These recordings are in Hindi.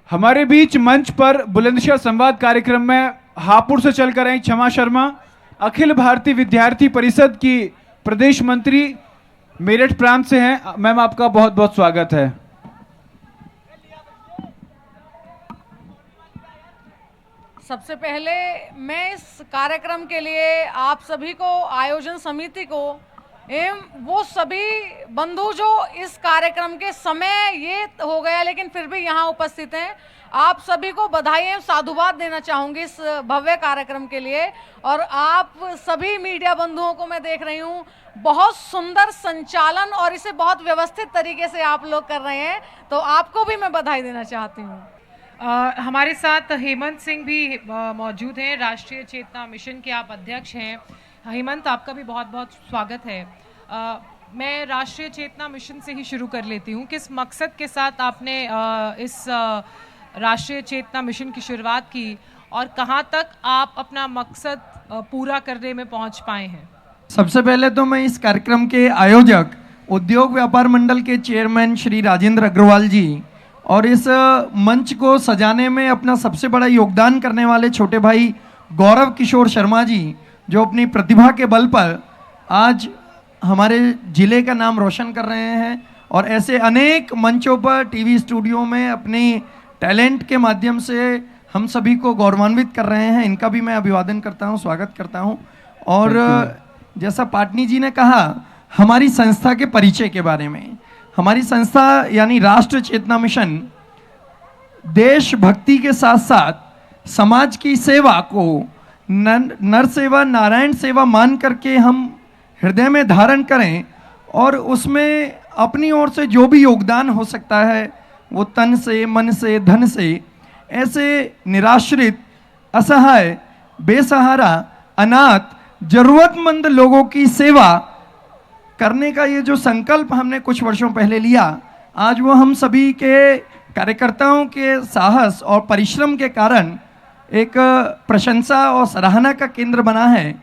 हमारे बीच मंच पर बुलंदशहर संवाद कार्यक्रम में हापुड़ से चलकर आई क्षमा शर्मा, अखिल भारतीय विद्यार्थी परिषद की प्रदेश मंत्री, मेरठ प्रांत से हैं। मैम, आपका बहुत बहुत स्वागत है। सबसे पहले मैं इस कार्यक्रम के लिए आप सभी को, आयोजन समिति को एवं वो सभी बंधु जो इस कार्यक्रम के समय ये हो गया लेकिन फिर भी यहाँ उपस्थित हैं, आप सभी को बधाई एवं साधुवाद देना चाहूँगी इस भव्य कार्यक्रम के लिए। और आप सभी मीडिया बंधुओं को मैं देख रही हूँ, बहुत सुंदर संचालन और इसे बहुत व्यवस्थित तरीके से आप लोग कर रहे हैं, तो आपको भी मैं बधाई देना चाहती हूँ। हमारे साथ हेमंत सिंह भी मौजूद हैं, राष्ट्रीय चेतना मिशन के आप अध्यक्ष हैं। हेमंत, आपका भी बहुत बहुत स्वागत है। मैं राष्ट्रीय चेतना मिशन से ही शुरू कर लेती हूँ। किस मकसद के साथ आपने इस राष्ट्रीय चेतना मिशन की शुरुआत की और कहाँ तक आप अपना मकसद पूरा करने में पहुँच पाए हैं? सबसे पहले तो मैं इस कार्यक्रम के आयोजक उद्योग व्यापार मंडल के चेयरमैन श्री राजेंद्र अग्रवाल जी और इस मंच को सजाने में अपना सबसे बड़ा योगदान करने वाले छोटे भाई गौरव किशोर शर्मा जी, जो अपनी प्रतिभा के बल पर आज हमारे ज़िले का नाम रोशन कर रहे हैं और ऐसे अनेक मंचों पर, टीवी स्टूडियो में अपनी टैलेंट के माध्यम से हम सभी को गौरवान्वित कर रहे हैं। इनका भी मैं अभिवादन करता हूं, स्वागत करता हूं। और जैसा पाटनी जी ने कहा हमारी संस्था के परिचय के बारे में, हमारी संस्था यानी राष्ट्र चेतना मिशन देशभक्ति के साथ साथ समाज की सेवा को नर सेवा, नारायण सेवा मान करके हम हृदय में धारण करें और उसमें अपनी ओर से जो भी योगदान हो सकता है वो तन से, मन से, धन से, ऐसे निराश्रित, असहाय, बेसहारा, अनाथ, जरूरतमंद लोगों की सेवा करने का ये जो संकल्प हमने कुछ वर्षों पहले लिया, आज वो हम सभी के कार्यकर्ताओं के साहस और परिश्रम के कारण एक प्रशंसा और सराहना का केंद्र बना है।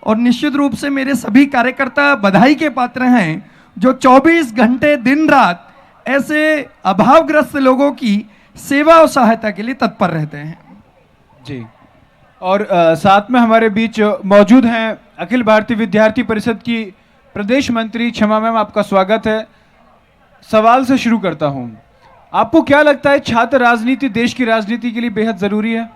और निश्चित रूप से मेरे सभी कार्यकर्ता बधाई के पात्र हैं जो 24 घंटे दिन रात ऐसे अभावग्रस्त लोगों की सेवा और सहायता के लिए तत्पर रहते हैं जी। और साथ में हमारे बीच मौजूद हैं अखिल भारतीय विद्यार्थी परिषद की प्रदेश मंत्री क्षमा मैम, आपका स्वागत है। सवाल से शुरू करता हूं, आपको क्या लगता है छात्र राजनीति देश की राजनीति के लिए बेहद जरूरी है?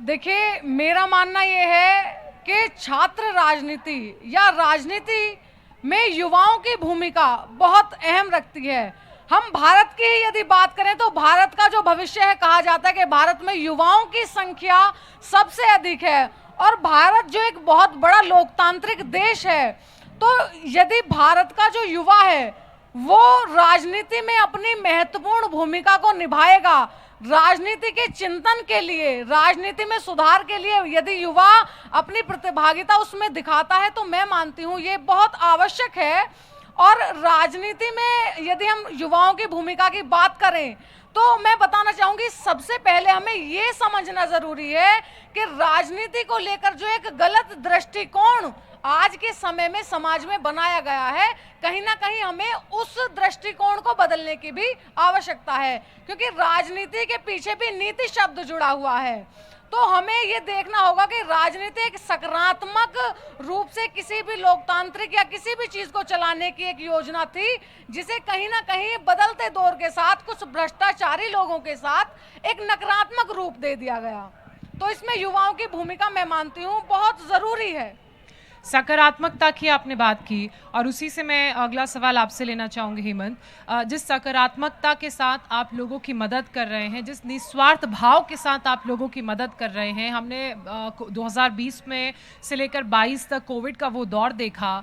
देखिए, मेरा मानना यह है कि छात्र राजनीति या राजनीति में युवाओं की भूमिका बहुत अहम रखती है। हम भारत की ही यदि बात करें तो भारत का जो भविष्य है, कहा जाता है कि भारत में युवाओं की संख्या सबसे अधिक है और भारत जो एक बहुत बड़ा लोकतांत्रिक देश है, तो यदि भारत का जो युवा है वो राजनीति में अपनी महत्वपूर्ण भूमिका को निभाएगा, राजनीति के चिंतन के लिए, राजनीति में सुधार के लिए यदि युवा अपनी प्रतिभागिता उसमें दिखाता है, तो मैं मानती हूँ ये बहुत आवश्यक है। और राजनीति में यदि हम युवाओं की भूमिका की बात करें तो मैं बताना चाहूंगी, सबसे पहले हमें ये समझना जरूरी है कि राजनीति को लेकर जो एक गलत दृष्टिकोण आज के समय में समाज में बनाया गया है, कहीं ना कहीं हमें उस दृष्टिकोण को बदलने की भी आवश्यकता है, क्योंकि राजनीति के पीछे भी नीति शब्द जुड़ा हुआ है। तो हमें ये देखना होगा कि राजनीति एक सकारात्मक रूप से किसी भी लोकतांत्रिक या किसी भी चीज को चलाने की एक योजना थी, जिसे कहीं ना कहीं बदलते दौर के साथ कुछ भ्रष्टाचारी लोगों के साथ एक नकारात्मक रूप दे दिया गया। तो इसमें युवाओं की भूमिका मैं मानती हूँ बहुत जरूरी है। सकारात्मकता की आपने बात की और उसी से मैं अगला सवाल आपसे लेना चाहूँगी हेमंत। जिस सकारात्मकता के साथ आप लोगों की मदद कर रहे हैं, जिस निस्वार्थ भाव के साथ आप लोगों की मदद कर रहे हैं, हमने 2020 में से लेकर 22 तक कोविड का वो दौर देखा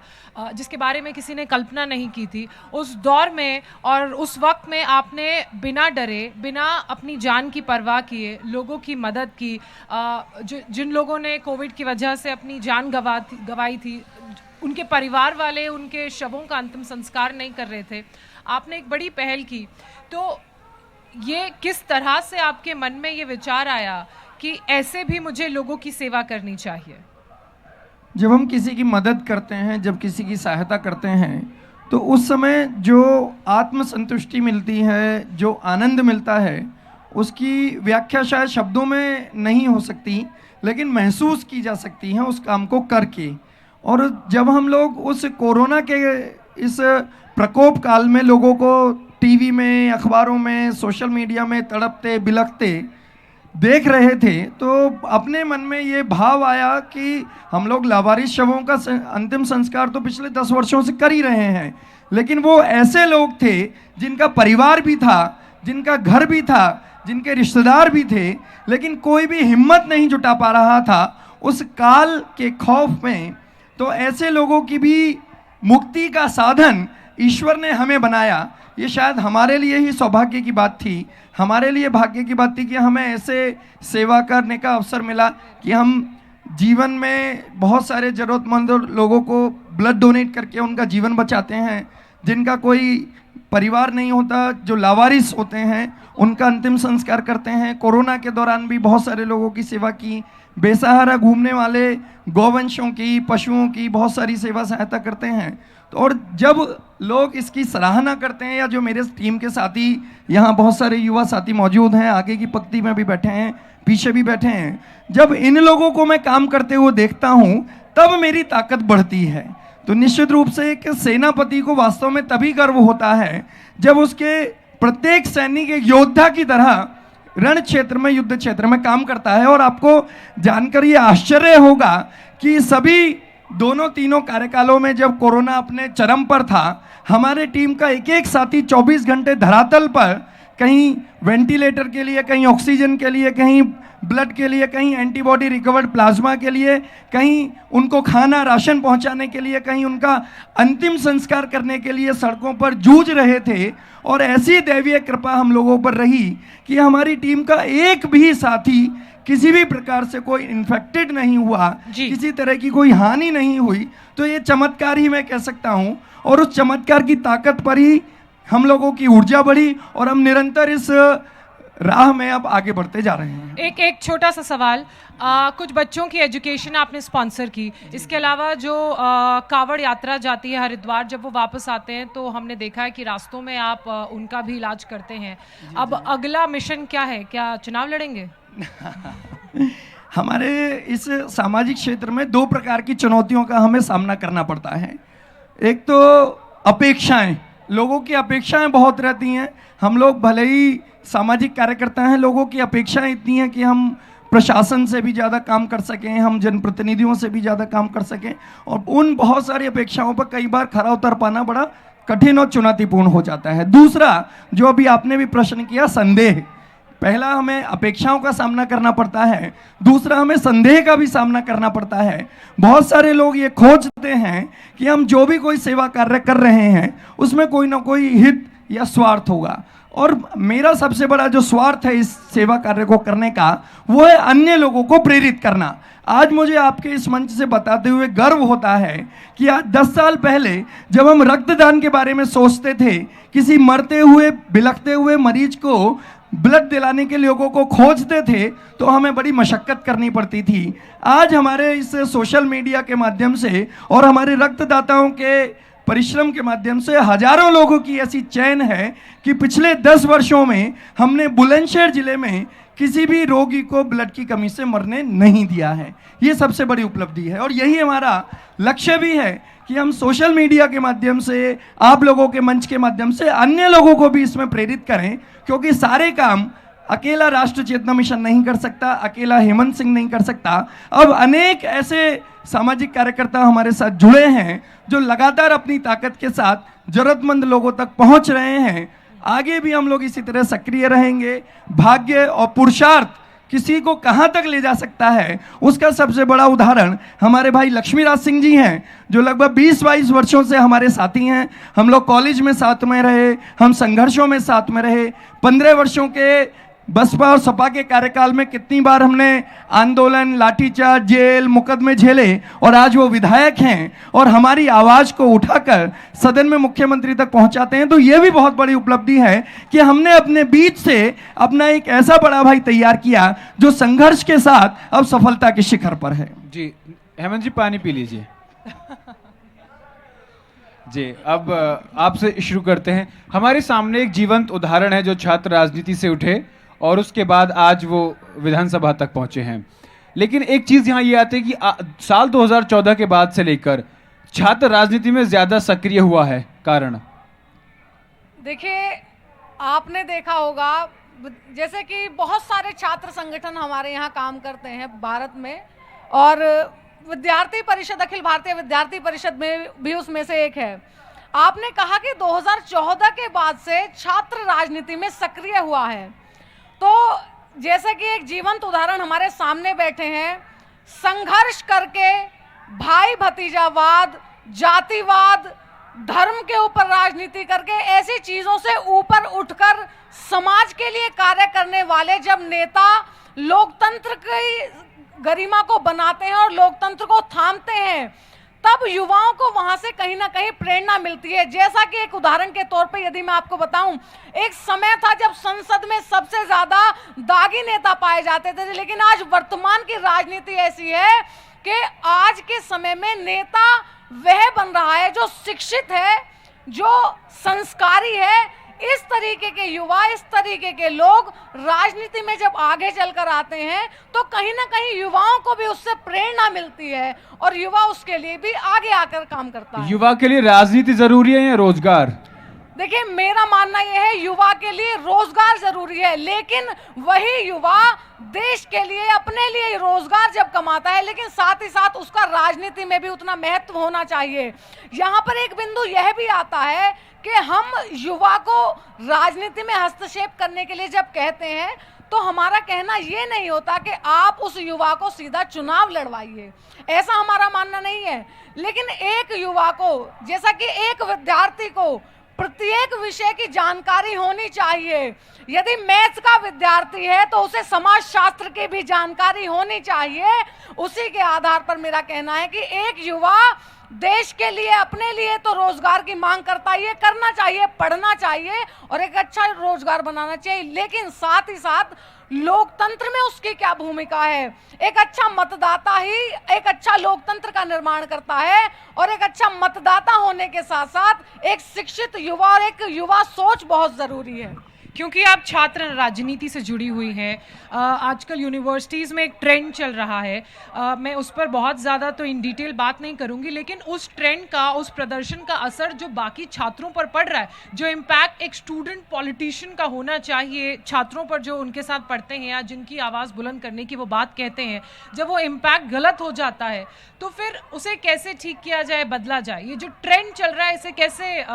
जिसके बारे में किसी ने कल्पना नहीं की थी। उस दौर में और उस वक्त में आपने बिना डरे, बिना अपनी जान की परवाह किए लोगों की मदद की। जिन लोगों ने कोविड की वजह से अपनी जान गंवाई थी, उनके परिवार वाले उनके शवों का अंतिम संस्कार नहीं कर रहे थे, आपने एक बड़ी पहल की। तो ये किस तरह से आपके मन में ये विचार आया कि ऐसे भी मुझे लोगों की सेवा करनी चाहिए? जब हम किसी की मदद करते हैं, जब किसी की सहायता करते हैं, तो उस समय जो आत्मसंतुष्टि मिलती है, जो आनंद मिलता है, उसकी व्याख्या शायद शब्दों में नहीं हो सकती, लेकिन महसूस की जा सकती है उस काम को करके। और जब हम लोग उस कोरोना के इस प्रकोप काल में लोगों को टीवी में, अखबारों में, सोशल मीडिया में तड़पते बिलखते देख रहे थे, तो अपने मन में ये भाव आया कि हम लोग लावारिस शवों का अंतिम संस्कार तो पिछले 10 वर्षों से कर ही रहे हैं, लेकिन वो ऐसे लोग थे जिनका परिवार भी था, जिनका घर भी था, जिनके रिश्तेदार भी थे, लेकिन कोई भी हिम्मत नहीं जुटा पा रहा था उस काल के खौफ में। तो ऐसे लोगों की भी मुक्ति का साधन ईश्वर ने हमें बनाया। ये शायद हमारे लिए ही सौभाग्य की बात थी, हमारे लिए भाग्य की बात थी कि हमें ऐसे सेवा करने का अवसर मिला कि हम जीवन में बहुत सारे ज़रूरतमंद लोगों को ब्लड डोनेट करके उनका जीवन बचाते हैं। जिनका कोई परिवार नहीं होता, जो लावारिस होते हैं, उनका अंतिम संस्कार करते हैं। कोरोना के दौरान भी बहुत सारे लोगों की सेवा की, बेसहारा घूमने वाले गौवंशों की, पशुओं की बहुत सारी सेवा सहायता करते हैं। तो और जब लोग इसकी सराहना करते हैं, या जो मेरे टीम के साथी, यहाँ बहुत सारे युवा साथी मौजूद हैं, आगे की पंक्ति में भी बैठे हैं, पीछे भी बैठे हैं, जब इन लोगों को मैं काम करते हुए देखता हूँ तब मेरी ताकत बढ़ती है। तो निश्चित रूप से एक सेनापति को वास्तव में तभी गर्व होता है जब उसके प्रत्येक सैनिक एक योद्धा की तरह रण क्षेत्र में, युद्ध क्षेत्र में काम करता है। और आपको जानकर ये आश्चर्य होगा कि सभी दोनों तीनों कार्यकालों में जब कोरोना अपने चरम पर था, हमारे टीम का एक एक साथी 24 घंटे धरातल पर, कहीं वेंटिलेटर के लिए, कहीं ऑक्सीजन के लिए, कहीं ब्लड के लिए, कहीं एंटीबॉडी रिकवर्ड प्लाज्मा के लिए, कहीं उनको खाना राशन पहुंचाने के लिए, कहीं उनका अंतिम संस्कार करने के लिए सड़कों पर जूझ रहे थे। और ऐसी दैवीय कृपा हम लोगों पर रही कि हमारी टीम का एक भी साथी किसी भी प्रकार से कोई इन्फेक्टेड नहीं हुआ, किसी तरह की कोई हानि नहीं हुई। तो ये चमत्कार ही मैं कह सकता हूँ, और उस चमत्कार की ताकत पर ही हम लोगों की ऊर्जा बढ़ी और हम निरंतर इस राह में अब आगे बढ़ते जा रहे हैं। एक छोटा सा सवाल, कुछ बच्चों की एजुकेशन आपने स्पॉन्सर की, इसके अलावा जो कावड़ यात्रा जाती है हरिद्वार, जब वो वापस आते हैं तो हमने देखा है कि रास्तों में आप उनका भी इलाज करते हैं। अब अगला मिशन क्या है, क्या चुनाव लड़ेंगे? हमारे इस सामाजिक क्षेत्र में 2 प्रकार की चुनौतियों का हमें सामना करना पड़ता है। एक तो अपेक्षाएं, लोगों की अपेक्षाएं बहुत रहती हैं। हम लोग भले ही सामाजिक कार्यकर्ता हैं, लोगों की अपेक्षाएं इतनी हैं कि हम प्रशासन से भी ज़्यादा काम कर सकें, हम जनप्रतिनिधियों से भी ज़्यादा काम कर सकें, और उन बहुत सारी अपेक्षाओं पर कई बार खरा उतर पाना बड़ा कठिन और चुनौतीपूर्ण हो जाता है। दूसरा, जो अभी आपने भी प्रश्न किया, संदेह। पहला, हमें अपेक्षाओं का सामना करना पड़ता है, दूसरा हमें संदेह का भी सामना करना पड़ता है। बहुत सारे लोग ये खोजते हैं कि हम जो भी कोई सेवा कार्य कर रहे हैं उसमें कोई ना कोई हित या स्वार्थ होगा, और मेरा सबसे बड़ा जो स्वार्थ है इस सेवा कार्य को करने का, वो है अन्य लोगों को प्रेरित करना। आज मुझे आपके इस मंच से बताते हुए गर्व होता है कि आज 10 साल पहले जब हम रक्तदान के बारे में सोचते थे, किसी मरते हुए, बिलखते हुए मरीज को ब्लड दिलाने के लोगों को खोजते थे, तो हमें बड़ी मशक्कत करनी पड़ती थी। आज हमारे इस सोशल मीडिया के माध्यम से और हमारे रक्तदाताओं के परिश्रम के माध्यम से हजारों लोगों की ऐसी चयन है कि पिछले 10 वर्षों में हमने बुलंदशहर जिले में किसी भी रोगी को ब्लड की कमी से मरने नहीं दिया है। ये सबसे बड़ी उपलब्धि है, और यही हमारा लक्ष्य भी है कि हम सोशल मीडिया के माध्यम से, आप लोगों के मंच के माध्यम से अन्य लोगों को भी इसमें प्रेरित करें, क्योंकि सारे काम अकेला राष्ट्र चेतना मिशन नहीं कर सकता, अकेला हेमंत सिंह नहीं कर सकता। अब अनेक ऐसे सामाजिक कार्यकर्ता हमारे साथ जुड़े हैं जो लगातार अपनी ताकत के साथ जरूरतमंद लोगों तक पहुंच रहे हैं। आगे भी हम लोग इसी तरह सक्रिय रहेंगे। भाग्य और पुरुषार्थ किसी को कहां तक ले जा सकता है, उसका सबसे बड़ा उदाहरण हमारे भाई लक्ष्मीराज सिंह जी हैं, जो लगभग 20-22 वर्षों से हमारे साथी हैं। हम लोग कॉलेज में साथ में रहे, हम संघर्षों में साथ में रहे। 15 वर्षों के बसपा और सपा के कार्यकाल में कितनी बार हमने आंदोलन, लाठीचार्ज, जेल, मुकदमे झेले, और आज वो विधायक हैं और हमारी आवाज को उठाकर सदन में मुख्यमंत्री तक पहुंचाते हैं। तो ये भी बहुत बड़ी उपलब्धि है कि हमने अपने बीच से अपना एक ऐसा बड़ा भाई तैयार किया जो संघर्ष के साथ अब सफलता के शिखर पर है। जी हेमंत जी, पानी पी लीजिए। जी, अब आपसे शुरू करते हैं। हमारे सामने एक जीवंत उदाहरण है जो छात्र राजनीति से उठे और उसके बाद आज वो विधानसभा तक पहुंचे हैं। लेकिन एक चीज़ यहाँ ये आती है कि साल 2014 के बाद से लेकर छात्र राजनीति में ज़्यादा सक्रिय हुआ है, कारण? देखिए, आपने देखा होगा जैसे कि बहुत सारे छात्र संगठन हमारे यहाँ काम करते हैं भारत में, और विद्यार्थी परिषद, अखिल भारतीय विद्यार्थी परिषद में भी उसमें से एक है। आपने कहा कि 2014 के बाद से छात्र राजनीति में सक्रिय हुआ है, तो जैसे कि एक जीवंत उदाहरण हमारे सामने बैठे हैं, संघर्ष करके भाई भतीजावाद, जातिवाद, धर्म के ऊपर राजनीति करके ऐसी चीजों से ऊपर उठकर समाज के लिए कार्य करने वाले जब नेता लोकतंत्र की गरिमा को बनाते हैं और लोकतंत्र को थामते हैं, तब युवाओं को वहां से कहीं ना कहीं प्रेरणा मिलती है। जैसा कि एक उदाहरण के तौर पे यदि मैं आपको बताऊं, एक समय था जब संसद में सबसे ज्यादा दागी नेता पाए जाते थे, लेकिन आज वर्तमान की राजनीति ऐसी है कि आज के समय में नेता वह बन रहा है जो शिक्षित है, जो संस्कारी है। इस तरीके के युवा, इस तरीके के लोग राजनीति में जब आगे चलकर आते हैं तो कहीं ना कहीं युवाओं को भी उससे प्रेरणा मिलती है और युवा उसके लिए भी आगे आकर काम करता है। युवा के लिए राजनीति जरूरी है या रोजगार? देखिए, मेरा मानना यह है युवा के लिए रोजगार जरूरी है, लेकिन वही युवा देश के लिए, अपने लिए रोजगार जब कमाता है, लेकिन साथ ही साथ उसका राजनीति में भी उतना महत्व होना चाहिए। यहाँ पर एक बिंदु यह भी आता है कि हम युवा को राजनीति में हस्तक्षेप करने के लिए जब कहते हैं तो हमारा कहना ये नहीं होता कि आप उस युवा को सीधा चुनाव लड़वाइए, ऐसा हमारा मानना नहीं है। लेकिन एक युवा को, जैसा कि एक विद्यार्थी को प्रत्येक विषय की जानकारी होनी चाहिए, यदि मैथ्स का विद्यार्थी है तो उसे समाज शास्त्र की भी जानकारी होनी चाहिए। उसी के आधार पर मेरा कहना है कि एक युवा देश के लिए, अपने लिए तो रोजगार की मांग करता है, ये करना चाहिए, पढ़ना चाहिए और एक अच्छा रोजगार बनाना चाहिए, लेकिन साथ ही साथ लोकतंत्र में उसकी क्या भूमिका है। एक अच्छा मतदाता ही एक अच्छा लोकतंत्र का निर्माण करता है, और एक अच्छा मतदाता होने के साथ साथ एक शिक्षित युवा और एक युवा सोच बहुत जरूरी है। क्योंकि आप छात्र राजनीति से जुड़ी हुई हैं, आजकल यूनिवर्सिटीज़ में एक ट्रेंड चल रहा है, मैं उस पर बहुत ज़्यादा तो इन डिटेल बात नहीं करूंगी, लेकिन उस ट्रेंड का, उस प्रदर्शन का असर जो बाकी छात्रों पर पड़ रहा है, जो इम्पैक्ट एक स्टूडेंट पॉलिटिशियन का होना चाहिए छात्रों पर, जो उनके साथ पढ़ते हैं या जिनकी आवाज़ बुलंद करने की वो बात कहते हैं, जब वो इम्पैक्ट गलत हो जाता है तो फिर उसे कैसे ठीक किया जाए, बदला जाए? ये जो ट्रेंड चल रहा है इसे कैसे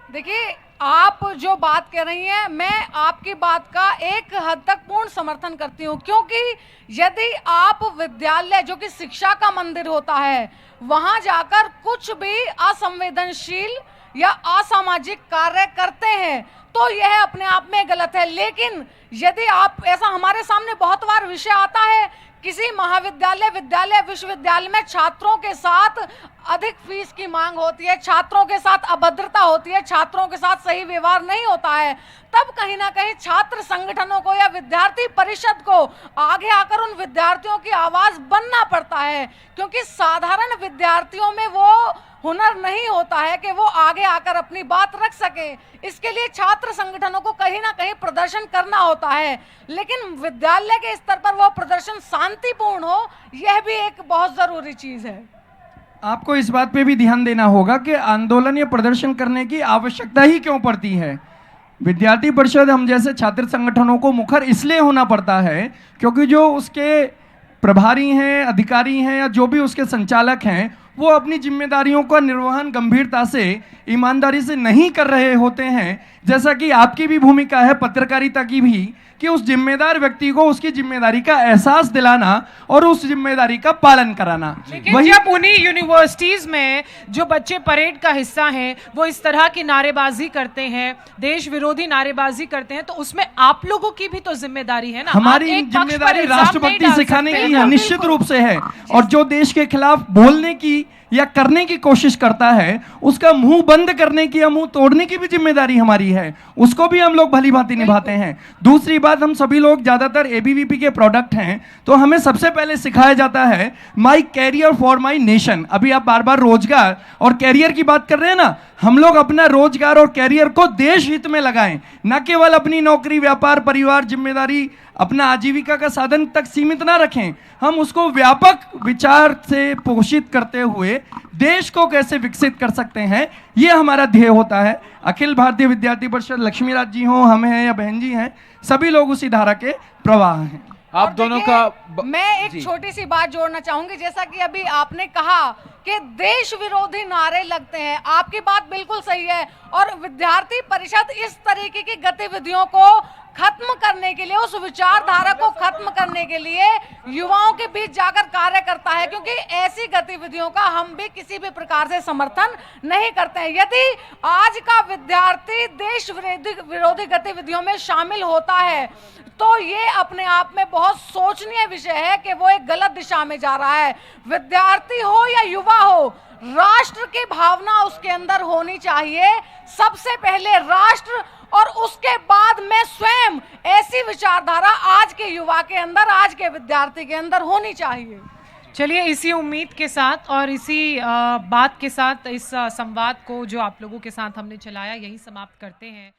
देखिए, आप जो बात कह रही हैं, मैं आपकी बात का एक हद तक पूर्ण समर्थन करती हूँ, क्योंकि यदि आप विद्यालय, जो कि शिक्षा का मंदिर होता है, वहां जाकर कुछ भी असंवेदनशील या असामाजिक कार्य करते हैं तो यह अपने आप में गलत है। लेकिन यदि आप, ऐसा हमारे सामने बहुत बार विषय आता है, किसी महाविद्यालय, विद्यालय, विश्वविद्यालय में छात्रों के साथ अधिक फीस की मांग होती है, छात्रों के साथ अभद्रता होती है, छात्रों के साथ सही व्यवहार नहीं होता है, तब कहीं ना कहीं छात्र संगठनों को या विद्यार्थी परिषद को आगे आकर उन विद्यार्थियों की आवाज बनना पड़ता है, क्योंकि साधारण विद्यार्थियों में वो हुनर नहीं होता है कि वो आगे आकर अपनी बात रख सके। इसके लिए छात्र संगठनों को कहीं ना कहीं प्रदर्शन करना होता है, लेकिन विद्यालय के स्तर पर वो प्रदर्शन शांतिपूर्ण हो, यह भी एक बहुत जरूरी चीज है। आपको इस बात पे भी ध्यान देना होगा कि आंदोलन या प्रदर्शन करने की आवश्यकता ही क्यों पड़ती है। विद्यार्थी परिषद, हम जैसे छात्र संगठनों को मुखर इसलिए होना पड़ता है क्योंकि जो उसके प्रभारी हैं, अधिकारी हैं या जो भी उसके संचालक हैं, वो अपनी जिम्मेदारियों का निर्वहन गंभीरता से, ईमानदारी से नहीं कर रहे होते हैं। जैसा कि आपकी भी भूमिका है, पत्रकारिता की भी, कि उस जिम्मेदार व्यक्ति को उसकी जिम्मेदारी का एहसास दिलाना और उस जिम्मेदारी का पालन कराना। लेकिन जब उन्हीं यूनिवर्सिटीज में जो बच्चे परेड का हिस्सा हैं वो इस तरह की नारेबाजी करते हैं, देश विरोधी नारेबाजी करते हैं, तो उसमें आप लोगों की भी तो जिम्मेदारी है ना। हमारी जिम्मेदारी राष्ट्रभक्ति सिखाने की है, निश्चित रूप से है, और जो देश के खिलाफ बोलने की या करने की कोशिश करता है, उसका मुंह बंद करने की या मुंह तोड़ने की भी जिम्मेदारी हमारी है, उसको भी हम लोग भली भांति निभाते हैं। दूसरी बात, हम सभी लोग ज़्यादातर एबीवीपी के प्रोडक्ट हैं, तो हमें सबसे पहले सिखाया जाता है my career for my nation. अभी आप बार बार रोजगार और कैरियर की बात कर रहे हैं ना, हम लोग अपना रोजगार और कैरियर को देश हित में लगाएं, न केवल अपनी नौकरी, व्यापार, परिवार, जिम्मेदारी, अपना आजीविका का साधन तक सीमित ना रखें, हम उसको व्यापक विचार से पोषित करते हुए देश को कैसे विकसित कर सकते हैं, ये हमारा ध्येय होता है। अखिल भारतीय विद्यार्थी परिषद, लक्ष्मीराज जी हों, हम हैं या बहन जी हैं, सभी लोग उसी धारा के प्रवाह हैं। आप और दोनों देखिए, का मैं एक जी। छोटी सी बात जोड़ना चाहूंगी। जैसा कि अभी आपने कहा कि देश विरोधी नारे लगते हैं, आपकी बात बिल्कुल सही है, और विद्यार्थी परिषद इस तरीके की गतिविधियों को खत्म करने के लिए, उस विचारधारा को खत्म करने के लिए युवाओं के बीच जाकर कार्य करता है, क्योंकि ऐसी गतिविधियों का हम भी किसी भी प्रकार से समर्थन नहीं करते हैं। यदि आज का विद्यार्थी देश विरोधी गतिविधियों में शामिल होता है तो ये अपने आप में बहुत सोचनीय विषय है कि वो एक गलत दिशा में जा रहा है। विद्यार्थी हो या युवा हो, राष्ट्र की भावना उसके अंदर होनी चाहिए, सबसे पहले राष्ट्र, और उसके बाद में स्वयं। ऐसी विचारधारा आज के युवा के अंदर, आज के विद्यार्थी के अंदर होनी चाहिए। चलिए, इसी उम्मीद के साथ और इसी बात के साथ इस संवाद को जो आप लोगों के साथ हमने चलाया, यही समाप्त करते हैं।